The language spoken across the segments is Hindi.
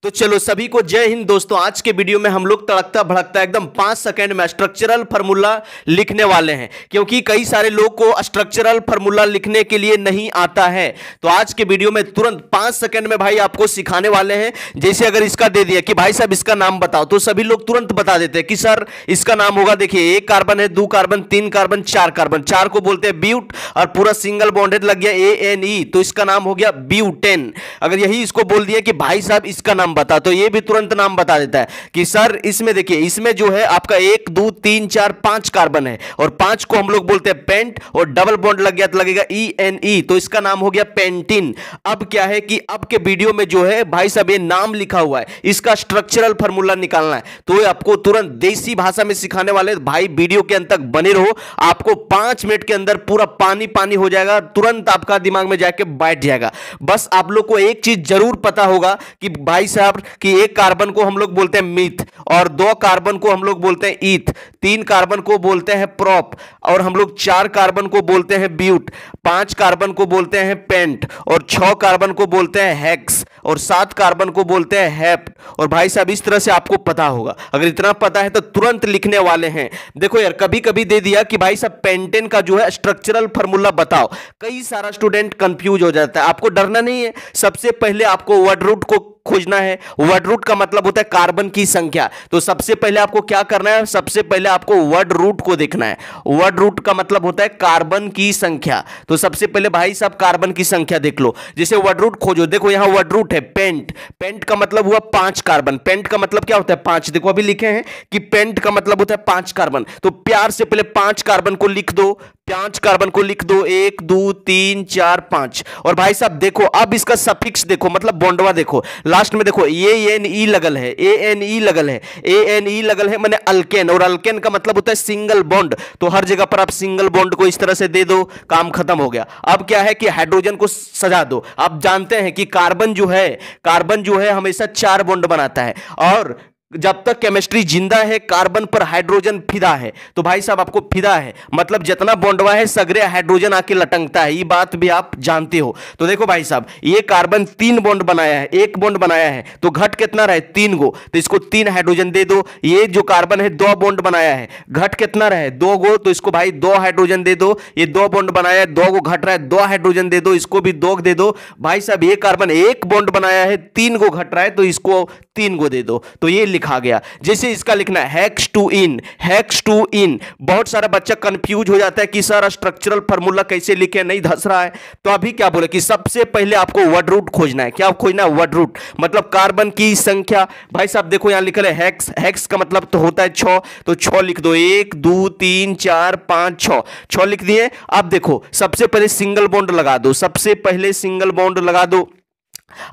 तो चलो सभी को जय हिंद दोस्तों। आज के वीडियो में हम लोग तड़कता भड़कता एकदम 5 सेकंड में स्ट्रक्चरल फार्मूला लिखने वाले हैं, क्योंकि कई सारे लोग को स्ट्रक्चरल फार्मूला लिखने के लिए नहीं आता है। तो आज के वीडियो में तुरंत 5 सेकंड में भाई आपको सिखाने वाले हैं। जैसे अगर इसका दे दिया कि भाई साहब इसका नाम बताओ, तो सभी लोग तुरंत बता देते हैं कि सर इसका नाम होगा, देखिए 1 कार्बन है, 2 कार्बन, 3 कार्बन, 4 कार्बन, 4 को बोलते हैं ब्यूट और पूरा सिंगल बॉन्डेड लग गया ANE, तो इसका नाम हो गया ब्यूटेन। अगर यही इसको बोल दिया कि भाई साहब इसका नाम बता, तो ये भी तुरंत नाम बता देता है कि सर इसमें देखिए, इसमें जो है आपका 1 2 3 4 5 कार्बन है और 5 को हम लोग बोलते हैं पेंट, और डबल बॉन्ड लग गया तो लगेगा ENE, तो इसका नाम हो गया पेंटिन। अब क्या है कि अब के वीडियो में जो है भाई साहब ये नाम लिखा हुआ है, इसका स्ट्रक्चरल फार्मूला निकालना है, तो ये आपको तुरंत देसी भाषा में सिखाने वाले। भाई वीडियो के अंत तक बने रहो, आपको 5 मिनट के अंदर पूरा पानी पानी हो जाएगा, तुरंत आपका दिमाग में जाके बैठ जाएगा। बस आप लोग को एक चीज जरूर पता होगा कि भाई साहब कि 1 कार्बन को हम लोग बोलते हैं मीथ, और 2 कार्बन को हम लोग बोलते हैं ईथ, 3 कार्बन को बोलते हैं प्रोप, और हम लोग 4 कार्बन को बोलते हैं ब्यूट, 5 कार्बन को बोलते हैं पेंट, और 6 कार्बन को बोलते हैं हेक्स, और 7 कार्बन को बोलते हैं हेप्ट। और भाई साहब इस तरह से आपको पता होगा। अगर इतना पता है तो तुरंत लिखने वाले हैं। देखो यार, कभी कभी दे दिया कि भाई साहब पेंटेन का जो है स्ट्रक्चरल फार्मूला बताओ, कई सारा स्टूडेंट कंफ्यूज हो जाता है। आपको डरना नहीं है, सबसे पहले आपको वर्ड रूट को खोजना है। वर्ड रूट का मतलब होता है कार्बन की संख्या। तो सबसे पहले आपको क्या करना है, सबसे पहले आपको वर्ड रूट को देखना है। वर्ड रूट का मतलब होता है कार्बन की संख्या। तो सबसे पहले भाई साहब कार्बन की संख्या देख लो। जैसे वर्ड रूट खोजो, देखो यहां वर्ड रूट है पेंट, पेंट का मतलब हुआ 5 कार्बन। पेंट का मतलब क्या होता है 5, देखो अभी लिखे हैं कि पेंट का मतलब होता है 5 कार्बन। तो प्यार से पहले 5 कार्बन को लिख दो, 5 कार्बन को लिख दो, 1 2 3 4 5। और भाई साहब देखो अब इसका सफिक्स देखो, मतलब बॉन्डवा देखो, लास्ट में देखो ANE लगल है, ANE लगल है, ANE लगल है माने अल्केन, और अल्केन का मतलब होता है सिंगल बॉन्ड। तो हर जगह पर आप सिंगल बॉन्ड को इस तरह से दे दो, काम खत्म हो गया। अब क्या है कि हाइड्रोजन को सजा दो। आप जानते हैं कि कार्बन जो है हमेशा 4 बॉन्ड बनाता है, और जब तक केमिस्ट्री जिंदा है कार्बन पर हाइड्रोजन फिदा है। तो भाई साहब आपको फिदा है मतलब जितना बॉन्डवा है सगरे हाइड्रोजन आके लटकता है, ये बात भी आप जानते हो। तो देखो भाई साहब ये कार्बन 3 बॉन्ड बनाया है, 1 बॉन्ड बनाया है, तो घट कितना रहे 3 गो, तो इसको 3 हाइड्रोजन दे दो। ये जो कार्बन है 2 बॉन्ड बनाया है, घट कितना रहे 2 गो, तो इसको भाई 2 हाइड्रोजन दे दो। ये 2 बॉन्ड बनाया है, 2 गो घट रहा है, 2 हाइड्रोजन दे दो, इसको भी 2 दे दो। भाई साहब ये कार्बन 1 बॉन्ड बनाया है, 3 गो घट रहा है, तो इसको 3 गो दे दो। तो ये लिखा गया। जैसे इसका लिखना है हेक्स टू इन, हेक्स टू इन। बहुत सारा बच्चा कंफ्यूज हो जाता है कि सर स्ट्रक्चरल फार्मूला कैसे लिखे, नहीं धस रहा है। तो अभी क्या बोले कि सबसे पहले आपको वर्ड रूट खोजना है। क्या खोजना है वर्ड रूट, मतलब कार्बन की संख्या। भाई साहब देखो यहां लिखा है हेक्स, हेक्स का मतलब तो होता है 6, तो 6 लिख दो, 1 2 3 4 5 6, 6 लिख दिए। अब देखो सबसे पहले सिंगल बॉन्ड लगा दो, सबसे पहले सिंगल बॉन्ड लगा दो।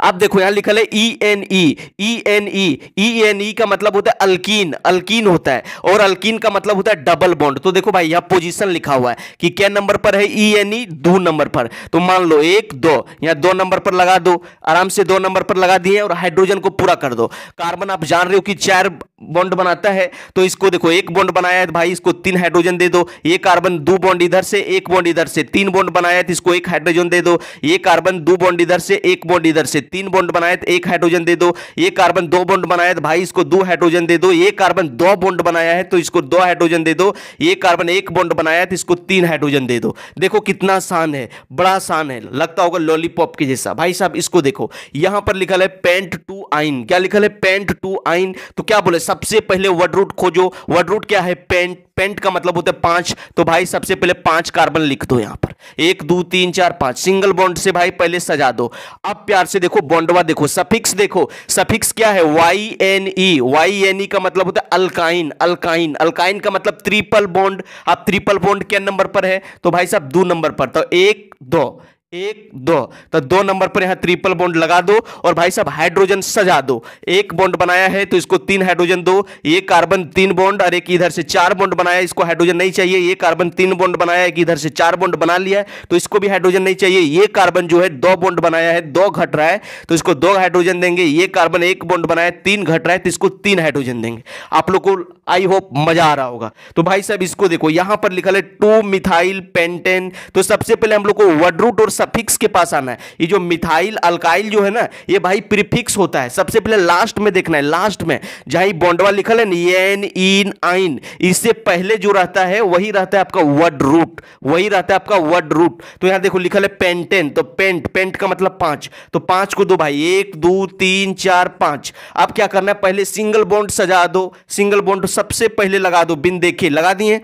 अब देखो यहां लिखा है ENE, ENE, ENE का मतलब होता है अल्कीन, अल्कीन होता है, और अल्कीन का मतलब होता है डबल बॉन्ड। तो देखो भाई यहां पोजीशन लिखा हुआ है कि क्या नंबर पर है ENE, 2 नंबर पर। तो मान लो 1 2, यहां 2 नंबर पर लगा दो, आराम से 2 नंबर पर लगा दिए, और हाइड्रोजन को पूरा कर दो। कार्बन आप जान रहे हो कि 4 बॉन्ड बनाता है, तो इसको देखो 1 बॉन्ड बनाया है भाई, इसको 3 हाइड्रोजन दे दो। ये कार्बन 2 बॉन्ड इधर से, 1 बॉन्ड इधर से, 3 बॉन्ड बनाया है तो इसको 1 हाइड्रोजन दे दो। ये कार्बन 2 बॉन्ड इधर से, 1 बॉन्ड इधर से, 3 बॉन्ड बनाया तो 1 हाइड्रोजन दे दो। ये कार्बन 2 बॉन्ड बनाया है तो भाई इसको 2 हाइड्रोजन दे दो। ये कार्बन 2 बॉन्ड बनाया है तो इसको 2 हाइड्रोजन दे दो। ये कार्बन 1 बॉन्ड बनाया है तो इसको 3 हाइड्रोजन दे दो। देखो कितना आसान है, बड़ा आसान है, लगता होगा लॉलीपॉप के जैसा। भाई साहब इसको देखो, यहां पर लिखा है पेंट टू आइन। क्या लिखा है पेंट टू आइन, तो क्या बोले सबसे पहले वर्ड रूट खोजो। वर्ड रूट क्या है पेंट, पेंट का मतलब होता है 5, तो भाई सबसे पहले 5 कार्बन लिख दो यहां पर, 1 2 3 4 5 सिंगल बॉन्ड से भाई पहले सजा दो। अब प्यार से देखो बॉन्डवा देखो, सफिक्स देखो, सफिक्स क्या है YNE, YNE का मतलब होता है अल्काइन, अल्काइन, अल्काइन का मतलब ट्रिपल बॉन्ड। अब ट्रिपल बॉन्ड क्या नंबर पर है, तो भाई साहब 2 नंबर पर, तो 1 2 1 2, तो 2 नंबर पर यहां ट्रिपल बॉन्ड लगा दो, और भाई साहब हाइड्रोजन सजा दो। 1 बॉन्ड बनाया है तो इसको 3 हाइड्रोजन दो। ये कार्बन 3 बॉन्ड, और एक इधर से 4 बॉन्ड बनाया है, इसको हाइड्रोजन नहीं चाहिए। ये कार्बन 3 बॉन्ड बनाया है, इधर से 4 बॉन्ड बना लिया है तो इसको भी हाइड्रोजन नहीं चाहिए। ये कार्बन जो है 2 बॉन्ड बनाया है, 2 घट रहा है तो इसको 2 हाइड्रोजन देंगे। ये कार्बन 1 बॉन्ड बनाया है, 3 घट रहा है तो इसको 3 हाइड्रोजन देंगे। आप लोग को आई होप मजा आ रहा होगा। तो भाई साहब इसको देखो, यहां पर लिखा है 2 मिथाइल पेंटेन। तो सबसे पहले हम लोग को वर्ड रूट और सफिक्स के पास आना है। ये जो मिथाइल अल्काइल जो है ना, ये भाई प्रीफिक्स होता है। सबसे पहले लास्ट में देखना है, लास्ट में जहां ये बॉन्डवा लिखल है ना, एन इन आइन, इससे पहले जो रहता है वही रहता है आपका वर्ड रूट, वही रहता है आपका वर्ड रूट। तो यहां देखो लिखल है पेंटेन, तो पेंट, पेंट का मतलब 5, तो 5 को दो भाई, 1 2 3 4 5। अब क्या करना है, पहले सिंगल बॉन्ड सजा दो, सिंगल बॉन्ड सबसे पहले लगा दो, बिन देखे लगा दिए।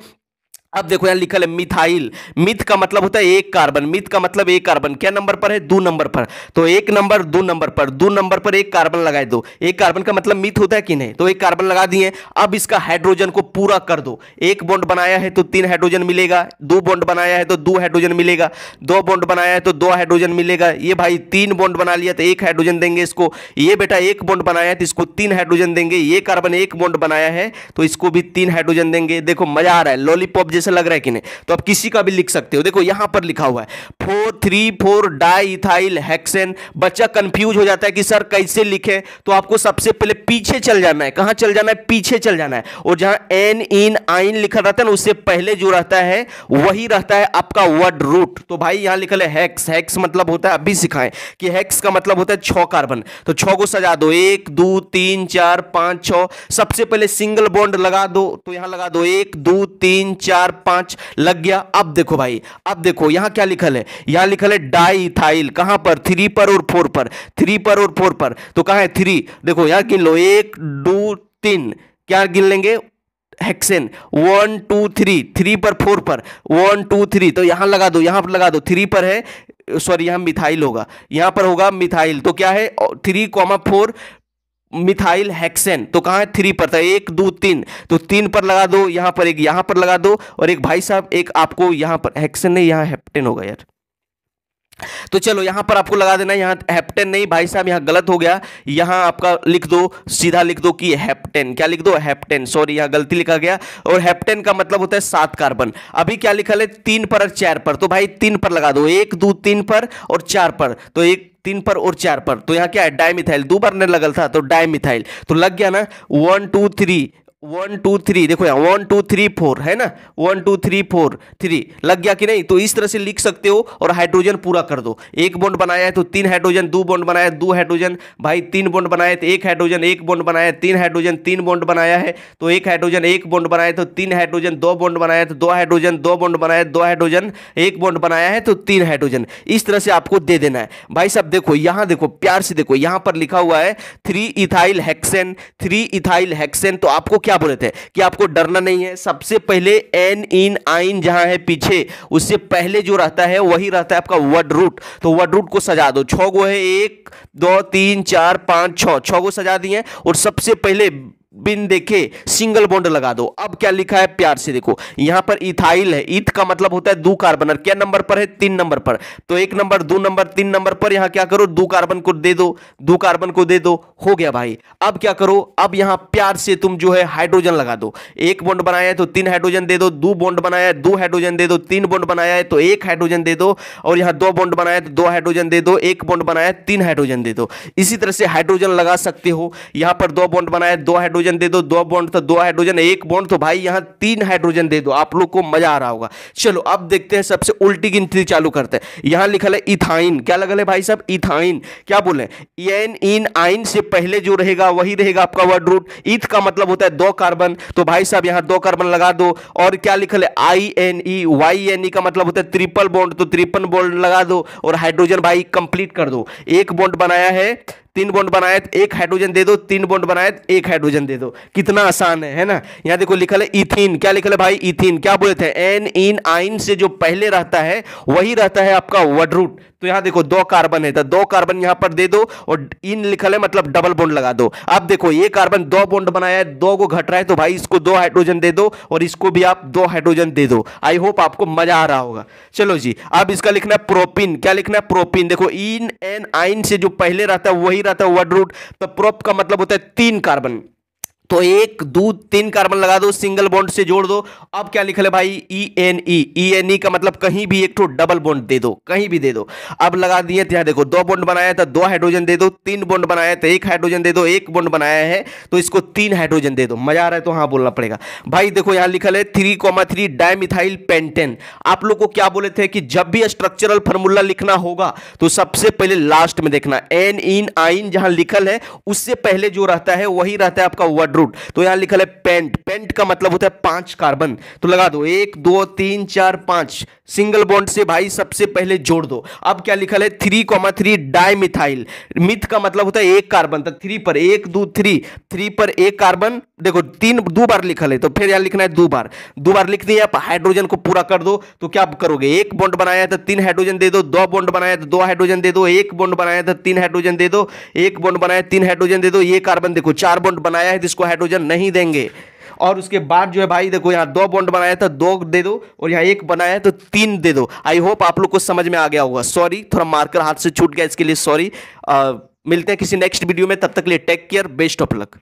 अब देखो यहां लिखल है मिथाइल, मिथ का मतलब होता है एक कार्बन, मिथ का मतलब एक कार्बन, क्या नंबर पर है, 2 नंबर पर। तो 1 नंबर 2 नंबर पर, 2 नंबर पर एक कार्बन लगाए दो, एक कार्बन का मतलब मिथ होता है कि नहीं, तो एक कार्बन लगा दिए। अब इसका हाइड्रोजन को पूरा कर दो, एक बॉन्ड बनाया है तो 3 हाइड्रोजन मिलेगा, 2 बॉन्ड बनाया है तो 2 हाइड्रोजन मिलेगा, 2 बॉन्ड बनाया है तो 2 हाइड्रोजन मिलेगा। ये भाई 3 बॉन्ड बना लिया तो 1 हाइड्रोजन देंगे इसको, ये बेटा 1 बॉन्ड बनाया है तो इसको 3 हाइड्रोजन देंगे, ये कार्बन 1 बॉन्ड बनाया है तो इसको भी 3 हाइड्रोजन देंगे। देखो मजा आ रहा है, लॉलीपॉप जैसा लग रहा है कि नहीं। तो आप किसी का भी लिख सकते हो, देखो यहां पर लिखा हुआ है 4,3,4 डाई इथाइल हेक्सेन। बच्चा कंफ्यूज हो जाता है कि सर कैसे लिखे, तो आपको सबसे पहले पीछे चल जाना है। कहां चल जाना है, पीछे चल जाना है, और जहां एन इन आइन लिखा रहता है ना, उससे पहले जो रहता है वही रहता है आपका वर्ड रूट। तो भाई यहां लिखा है हेक्स, हेक्स मतलब होता है, अभी सिखाएं कि हेक्स का मतलब होता है 6 कार्बन। तो 6 को सजा दो, 1 2 3 4 5 6। सबसे पहले सिंगल बॉन्ड लगा दो, तो यहां लगा दो 1 2 3 4 5 लग गया। अब देखो भाई, अब देखो यहां क्या लिखल है, यहां लिखल है डाई इथाइल, कहां पर, 3 पर और 4 पर, 3 पर और 4 पर। तो कहां है 3, देखो यहां गिन लो 1 2 3, क्या गिन लेंगे, हेक्सेन 1 2 3, 3 पर 4 पर 1 2 3। तो यहां लगा दो, यहां पर लगा दो, 3 पर है, सॉरी यहां मिथाइल होगा, यहां पर होगा मिथाइल। तो क्या है 3,4 मिथाइल हेक्सेन। तो कहां है 3 पर था, 1 2 3, तो 3 पर लगा दो, यहां पर एक, यहां पर लगा दो, और एक भाई साहब एक आपको यहां पर हेक्सेन नहीं, यहां हेप्टेन होगा यार। तो चलो यहां पर आपको लगा देना, यहां हेप्टेन नहीं भाई साहब, यहां गलत हो गया, यहां आपका लिख दो, सीधा लिख दो कि हेप्टेन, क्या लिख दो, हेप्टेन, सॉरी यहां गलती लिखा गया। और हेप्टेन का मतलब होता है 7 कार्बन। अभी क्या लिखा है 3 पर और 4 पर, तो भाई 3 पर लगा दो, 1 2 3 पर और 4 पर, तो 1 3 पर और 4 पर। तो यहां क्या है डाइमिथाइल, 2 बार ने लगल था तो डाइमिथाइल, तो लग गया ना 1 2 3 1 2 3, देखो यहाँ 1 2 3 4 है ना, 1 2 3 4 3 लग गया कि नहीं। तो इस तरह से लिख सकते हो और हाइड्रोजन पूरा कर दो। एक बॉन्ड बनाया है तो 3 हाइड्रोजन, 2 बॉन्ड बनाया है 2 हाइड्रोजन, भाई 3 बॉन्ड बनाया है तो 1 हाइड्रोजन, 1 बॉन्ड बनाया है 3 हाइड्रोजन, 3 बॉन्ड बनाया है तो 1 हाइड्रोजन, 1 बॉन्ड बनाया है तो 3 हाइड्रोजन, 2 बॉन्ड बनाया है तो 2 हाइड्रोजन, 2 बॉन्ड बनाया है 2 हाइड्रोजन, 1 बॉन्ड बनाया है तो 3 हाइड्रोजन। इस तरह से आपको दे देना है भाई साहब। देखो यहां देखो प्यार से देखो, यहां पर लिखा हुआ है 3 इथाइल हेक्सेन, 3 इथाइल हेक्सेन। तो आपको क्या बोले थे कि आपको डरना नहीं है, सबसे पहले एन इन आइन जहां है पीछे, उससे पहले जो रहता है वही रहता है आपका वर्ड रूट। तो वर्ड रूट को सजा दो, 6 गो है, 1 2 3 4 5 6, 6 गो सजा दिए, और सबसे पहले बिन देखे सिंगल बॉन्ड लगा दो। अब क्या लिखा है प्यार से देखो, यहां पर इथाइल है, इथ का मतलब होता है 2 कार्बन, और क्या नंबर पर है 3 नंबर पर। तो 1 नंबर 2 नंबर 3 नंबर पर यहां क्या करो 2 कार्बन को दे दो, 2 कार्बन को दे दो, हो गया भाई। अब क्या करो, अब यहां प्यार से तुम जो है हाइड्रोजन लगा दो। 1 बॉन्ड बनाया है तो 3 हाइड्रोजन दे दो, 2 बॉन्ड बनाया है 2 हाइड्रोजन दे दो, 3 बॉन्ड बनाया है तो 1 हाइड्रोजन दे दो, और यहां 2 बॉन्ड बनाया है तो 2 हाइड्रोजन दे दो, 1 बॉन्ड बनाया है 3 हाइड्रोजन दे दो। इसी तरह से हाइड्रोजन लगा सकते हो। यहां पर 2 बॉन्ड बनाया है 2 हाइड्रोजन दे दो, 2 बॉन्ड तो 2 हाइड्रोजन, 1 बॉन्ड, तो भाई यहां 3 हाइड्रोजन दे दो। आप लोग को मजा आ रहा होगा। चलो अब देखते हैं, सबसे उल्टी गिनती चालू करते हैं। यहां लिखा है इथाइन, क्या लगा है भाई साहब, इथाइन। क्या बोले, एन इन आइन से पहले जो रहेगा वही रहेगा आपका वर्ड रूट। इथ का मतलब होता है 2 कार्बन, तो भाई साहब यहां 2 कार्बन लगा दो। और क्या लिखा है I N E, Y N E का मतलब होता है ट्रिपल बॉन्ड, तो ट्रिपल बॉन्ड लगा दो, और हाइड्रोजन भाई कंप्लीट कर दो। 1 बॉन्ड बनाया है, 3 बॉन्ड बनाए तो 1 हाइड्रोजन दे दो, 3 बॉन्ड बनाए तो 1 हाइड्रोजन दे दो। कितना आसान है ना। यहां देखो लिखा है इथीन, क्या लिखा है भाई, इथीन। क्या बोले थे, एन इन आइन से जो पहले रहता है वही रहता है आपका वर्ड रूट। तो यहां देखो 2 कार्बन है तो 2 कार्बन यहां पर दे दो, और इन लिखा है मतलब डबल बॉन्ड लगा दो। अब देखो ये कार्बन 2 बॉन्ड बनाया है, 2 को घट रहा है, तो भाई इसको 2 हाइड्रोजन दे दो, और इसको भी आप 2 हाइड्रोजन दे दो। आई होप आपको मजा आ रहा होगा। चलो जी, अब इसका लिखना है प्रोपिन। क्या लिखना है, प्रोपिन। देखो इन एन आइन से जो पहले रहता है वही रहता है वर्ड रूट। तो प्रोप का मतलब होता है 3 कार्बन, तो 1 2 3 कार्बन लगा दो, सिंगल बॉन्ड से जोड़ दो। अब क्या लिखा है भाई, ई एन ई का मतलब कहीं भी एक तो डबल बॉन्ड दे दो, कहीं भी दे दो। अब लगा दिए, यहाँ देखो 2 बॉन्ड बनाया था 2 हाइड्रोजन दे दो, 3 बॉन्ड बनाया था 1 हाइड्रोजन दे दो, 1 बॉन्ड बनाया है तो इसको 3 हाइड्रोजन दे दो। मजा आ रहा है तो हाँ बोलना पड़ेगा भाई। देखो यहाँ लिखा है 3,3 डाइमिथाइल पेंटेन। आप लोग को क्या बोले थे कि जब भी स्ट्रक्चरल फार्मूला लिखना होगा तो सबसे पहले लास्ट में देखना, एन इन आइन जहां लिखल है उससे पहले जो रहता है वही रहता है आपका वर्ड रूट। तो यहां लिखल है पेंट, पेंट का मतलब होता है 5 कार्बन। तो लगा दो 1 2 3 4 5, सिंगल बॉन्ड से भाई सबसे पहले जोड़ दो। अब क्या लिखल है 3,3 डाइमिथाइल, मिथ का मतलब होता है 1 कार्बन, तो 3 पर 1 2 3, 3 पर 1 कार्बन। देखो 3 2 बार लिखल है तो फिर यहां लिखना है 2 बार, 2 बार लिख दिया। आप हाइड्रोजन को पूरा कर दो तो क्या करोगे, 1 बॉन्ड बनाया है तो 3 हाइड्रोजन दे दो, 2 बॉन्ड बनाया है तो 2 हाइड्रोजन दे दो, 1 बॉन्ड बनाया है तो 3 हाइड्रोजन दे दो, 1 बॉन्ड बनाया है 3 हाइड्रोजन दे दो। ये कार्बन देखो 4 बॉन्ड बनाया है तो इसको हाइड्रोजन नहीं देंगे। और उसके बाद जो है भाई देखो यहाँ 2 बॉन्ड बनाया था 2 दे दो, और यहाँ 1 बनाया है तो 3 दे दो। आई होप आप लोग को समझ में आ गया होगा। सॉरी थोड़ा मार्कर हाथ से छूट गया, इसके लिए सॉरी। मिलते हैं किसी नेक्स्ट वीडियो में, तब तक के लिए take care, best of luck.